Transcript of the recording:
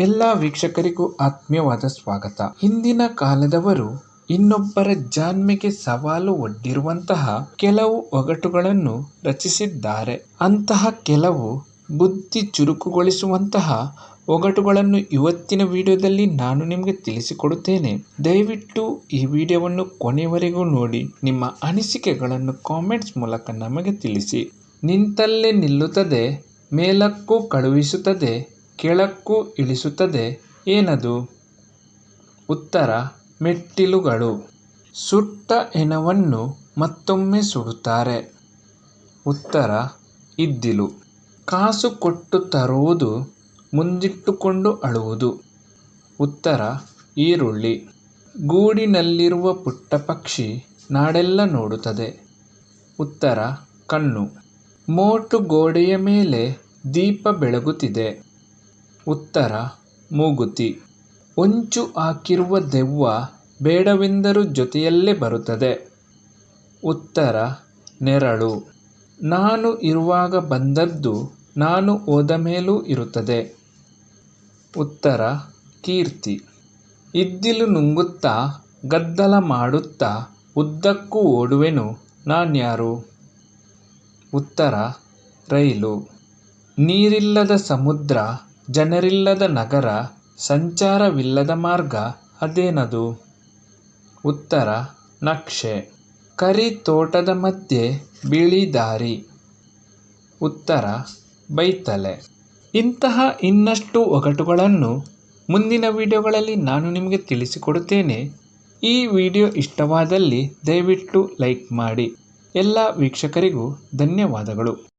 ಎಲ್ಲ ವೀಕ್ಷಕರಿಗೂ ಆತ್ಮೀಯವಾದ ಸ್ವಾಗತ. ಹಿಂದಿನ ಕಾಲದವರು ಇನ್ನೊಬ್ಬರ ಜಾಣ್ಮೆಗೆ ಸವಾಲು ಒಡ್ಡಿರುವಂತಹ ಕೆಲವು ಒಗಟುಗಳನ್ನು ರಚಿಸಿದ್ದಾರೆ. ಅಂತಹ ಕೆಲವು ಬುದ್ಧಿ ಚುರುಕುಗೊಳಿಸುವಂತಹ ಒಗಟುಗಳನ್ನು ಇವತ್ತಿನ ವಿಡಿಯೋದಲ್ಲಿ ನಾನು ನಿಮಗೆ ತಿಳಿಸಿಕೊಡುತ್ತೇನೆ. ದಯವಿಟ್ಟು ಈ ವಿಡಿಯೋವನ್ನು ಕೊನೆಯವರೆಗೂ ನೋಡಿ ನಿಮ್ಮ ಅನಿಸಿಕೆಗಳನ್ನು ಕಾಮೆಂಟ್ಸ್ ಮೂಲಕ ನಮಗೆ ತಿಳಿಸಿ. ನಿಂತಲ್ಲೇ ನಿಲ್ಲುತ್ತದೆ, ಮೇಲಕ್ಕೂ ಕಳುಹಿಸುತ್ತದೆ, ಕೆಳಕ್ಕೂ ಇಳಿಸುತ್ತದೆ, ಏನದು? ಉತ್ತರ ಮೆಟ್ಟಿಲುಗಳು. ಸುಟ್ಟ ಹೆಣವನ್ನು ಮತ್ತೊಮ್ಮೆ ಸುಡುತ್ತಾರೆ. ಉತ್ತರ ಇದ್ದಿಲು. ಕಾಸು ಕೊಟ್ಟು ತರುವುದು, ಮುಂದಿಟ್ಟುಕೊಂಡು ಅಳುವುದು. ಉತ್ತರ ಈರುಳ್ಳಿ. ಗೂಡಿನಲ್ಲಿರುವ ಪುಟ್ಟ ಪಕ್ಷಿ ನಾಡೆಲ್ಲ ನೋಡುತ್ತದೆ. ಉತ್ತರ ಕಣ್ಣು. ಮೋಟು ಗೋಡೆಯ ಮೇಲೆ ದೀಪ ಬೆಳಗುತ್ತಿದೆ. ಉತ್ತರ ಮೂಗುತಿ. ಹೊಂಚು ಹಾಕಿರುವ ದೆವ್ವ ಬೇಡವೆಂದರೂ ಜೊತೆಯಲ್ಲೇ ಬರುತ್ತದೆ. ಉತ್ತರ ನೆರಳು. ನಾನು ಇರುವಾಗ ಬಂದದ್ದು ನಾನು ಹೋದ ಮೇಲೂ ಇರುತ್ತದೆ. ಉತ್ತರ ಕೀರ್ತಿ. ಇದ್ದಿಲು ನುಂಗುತ್ತಾ ಗದ್ದಲ ಮಾಡುತ್ತಾ ಉದ್ದಕ್ಕೂ ಓಡುವೆನು, ನಾನ್ಯಾರು? ಉತ್ತರ ರೈಲು. ನೀರಿಲ್ಲದ ಸಮುದ್ರ, ಜನರಿಲ್ಲದ ನಗರ, ಸಂಚಾರವಿಲ್ಲದ ಮಾರ್ಗ, ಅದೇನದು? ಉತ್ತರ ನಕ್ಷೆ. ಕರಿ ತೋಟದ ಮಧ್ಯೆ ಬಿಳಿ ದಾರಿ. ಉತ್ತರ ಬೈತಲೆ. ಇಂತಹ ಇನ್ನಷ್ಟು ಒಗಟುಗಳನ್ನು ಮುಂದಿನ ವಿಡಿಯೋಗಳಲ್ಲಿ ನಾನು ನಿಮಗೆ ತಿಳಿಸಿಕೊಡುತ್ತೇನೆ. ಈ ವಿಡಿಯೋ ಇಷ್ಟವಾದಲ್ಲಿ ದಯವಿಟ್ಟು ಲೈಕ್ ಮಾಡಿ. ಎಲ್ಲ ವೀಕ್ಷಕರಿಗೂ ಧನ್ಯವಾದಗಳು.